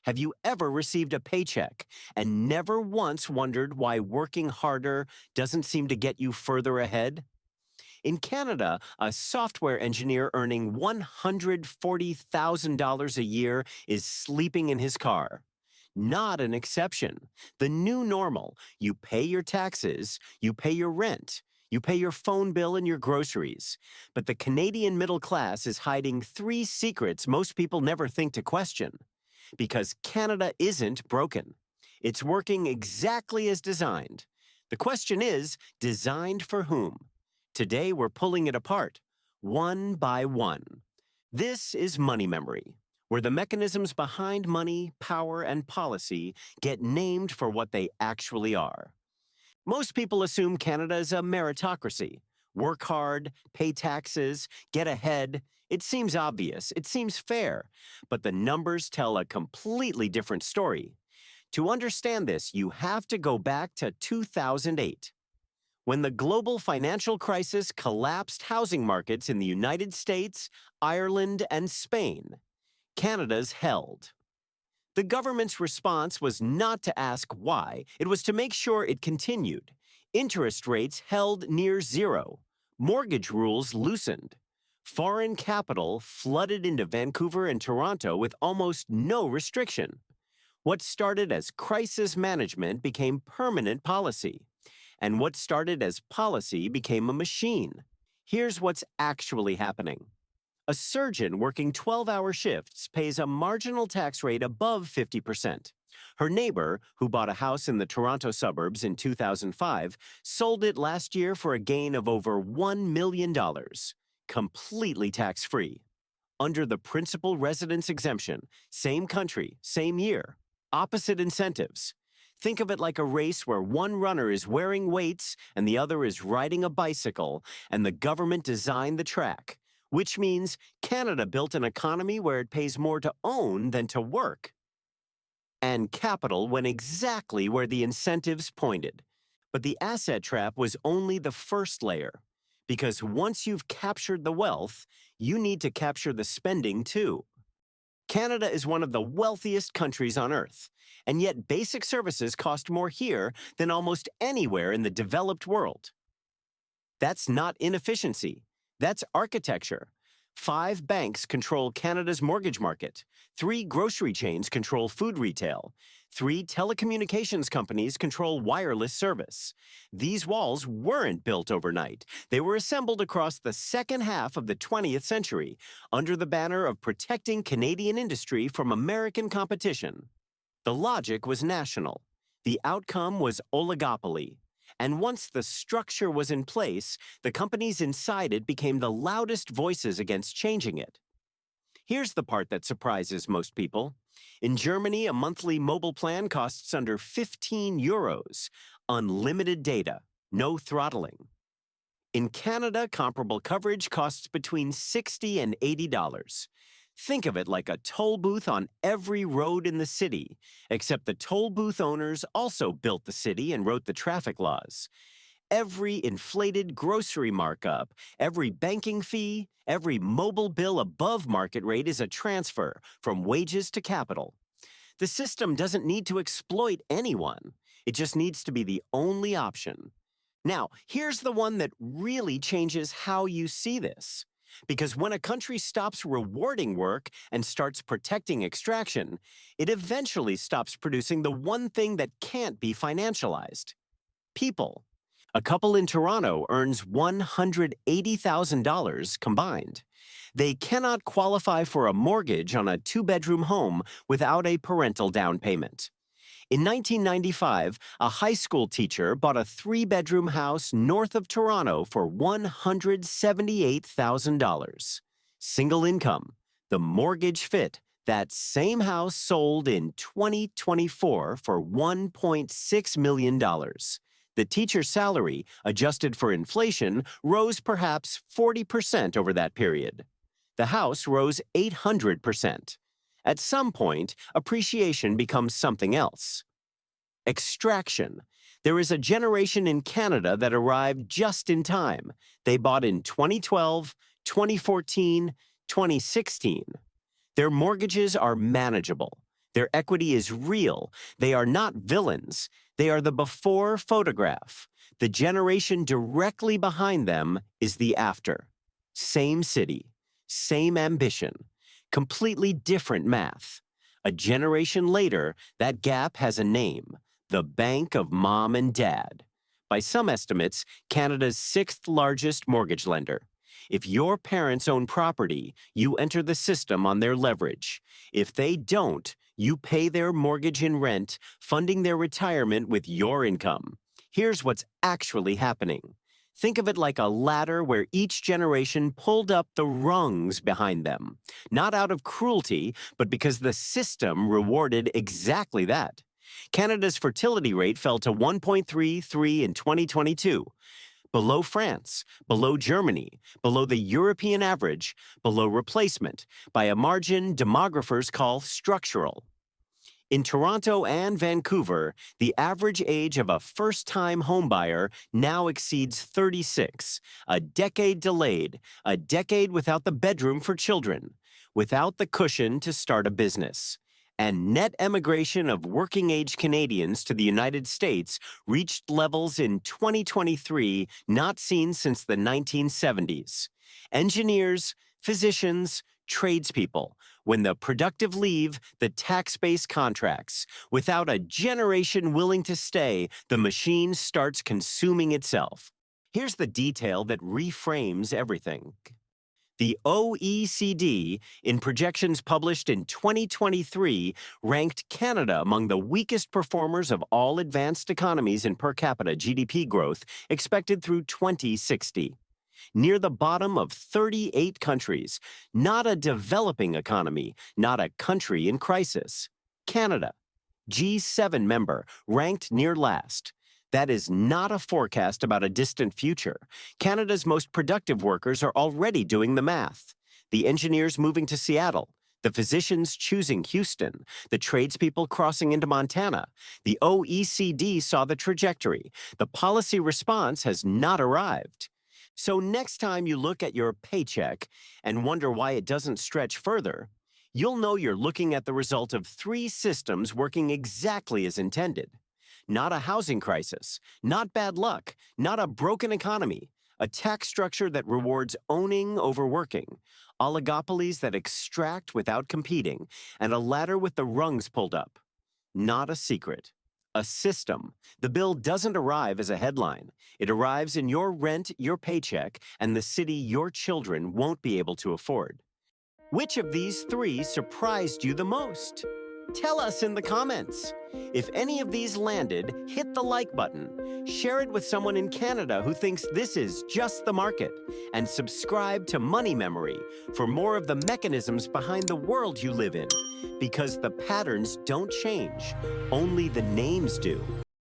Have you ever received a paycheck and never once wondered why working harder doesn't seem to get you further ahead? In Canada, a software engineer earning $140,000 a year is sleeping in his car. Not an exception. The new normal. You pay your taxes, you pay your rent, you pay your phone bill and your groceries. But the Canadian middle class is hiding three secrets most people never think to question. Because Canada isn't broken. It's working exactly as designed. The question is, designed for whom? Today we're pulling it apart, one by one. This is Money Memory, where the mechanisms behind money, power, and policy get named for what they actually are. Most people assume Canada is a meritocracy. Work hard, pay taxes, get ahead. It seems obvious, it seems fair, but the numbers tell a completely different story. To understand this, you have to go back to 2008. When the global financial crisis collapsed housing markets in the United States, Ireland, and Spain, Canada's held. The government's response was not to ask why, it was to make sure it continued. Interest rates held near zero. Mortgage rules loosened. Foreign capital flooded into Vancouver and Toronto with almost no restriction. What started as crisis management became permanent policy. And what started as policy became a machine. Here's what's actually happening. A surgeon working 12-hour shifts pays a marginal tax rate above 50%. Her neighbor, who bought a house in the Toronto suburbs in 2005, sold it last year for a gain of over $1 million, completely tax-free. Under the principal residence exemption, same country, same year, opposite incentives. Think of it like a race where one runner is wearing weights and the other is riding a bicycle, and the government designed the track. Which means Canada built an economy where it pays more to own than to work. And capital went exactly where the incentives pointed. But the asset trap was only the first layer. Because once you've captured the wealth, you need to capture the spending too. Canada is one of the wealthiest countries on Earth, and yet basic services cost more here than almost anywhere in the developed world. That's not inefficiency. That's architecture. 5 banks control Canada's mortgage market. 3 grocery chains control food retail. 3 telecommunications companies control wireless service. These walls weren't built overnight. They were assembled across the second half of the 20th century under the banner of protecting Canadian industry from American competition. The logic was national. The outcome was oligopoly. And once the structure was in place, the companies inside it became the loudest voices against changing it. Here's the part that surprises most people. In Germany, a monthly mobile plan costs under 15 euros. Unlimited data, no throttling. In Canada, comparable coverage costs between $60 and $80. Think of it like a toll booth on every road in the city, except the toll booth owners also built the city and wrote the traffic laws. Every inflated grocery markup, every banking fee, every mobile bill above market rate is a transfer from wages to capital. The system doesn't need to exploit anyone. It just needs to be the only option. Now, here's the one that really changes how you see this. Because when a country stops rewarding work and starts protecting extraction, it eventually stops producing the one thing that can't be financialized: people. A couple in Toronto earns $180,000 combined. They cannot qualify for a mortgage on a 2-bedroom home without a parental down payment. In 1995, a high school teacher bought a 3-bedroom house north of Toronto for $178,000. Single income. The mortgage fit. That same house sold in 2024 for $1.6 million. The teacher's salary, adjusted for inflation, rose perhaps 40% over that period. The house rose 800%. At some point, appreciation becomes something else. Extraction. There is a generation in Canada that arrived just in time. They bought in 2012, 2014, 2016. Their mortgages are manageable. Their equity is real. They are not villains. They are the before photograph. The generation directly behind them is the after. Same city, same ambition, completely different math. A generation later, that gap has a name: the Bank of Mom and Dad. By some estimates, Canada's sixth largest mortgage lender. If your parents own property, you enter the system on their leverage. If they don't, you pay their mortgage and rent, funding their retirement with your income. Here's what's actually happening. Think of it like a ladder where each generation pulled up the rungs behind them, not out of cruelty, but because the system rewarded exactly that. Canada's fertility rate fell to 1.33 in 2022, below France, below Germany, below the European average, below replacement, by a margin demographers call structural. In Toronto and Vancouver, the average age of a first-time homebuyer now exceeds 36, a decade delayed, a decade without the bedroom for children, without the cushion to start a business. And net emigration of working-age Canadians to the United States reached levels in 2023 not seen since the 1970s. Engineers, physicians, tradespeople, when the productive leave, the tax-based contracts. Without a generation willing to stay, the machine starts consuming itself. Here's the detail that reframes everything. The OECD, in projections published in 2023, ranked Canada among the weakest performers of all advanced economies in per capita GDP growth expected through 2060. Near the bottom of 38 countries, not a developing economy, not a country in crisis. Canada, G7 member, ranked near last. That is not a forecast about a distant future. Canada's most productive workers are already doing the math. The engineers moving to Seattle, the physicians choosing Houston, the tradespeople crossing into Montana. The OECD saw the trajectory. The policy response has not arrived. So next time you look at your paycheck and wonder why it doesn't stretch further, you'll know you're looking at the result of three systems working exactly as intended. Not a housing crisis, not bad luck, not a broken economy, a tax structure that rewards owning over working, oligopolies that extract without competing, and a ladder with the rungs pulled up. Not a secret. A system. The bill doesn't arrive as a headline. It arrives in your rent, your paycheck, and the city your children won't be able to afford. Which of these three surprised you the most? Tell us in the comments. If any of these landed, hit the like button. Share it with someone in Canada who thinks this is just the market. And subscribe to Money Memory for more of the mechanisms behind the world you live in. Because the patterns don't change, only the names do.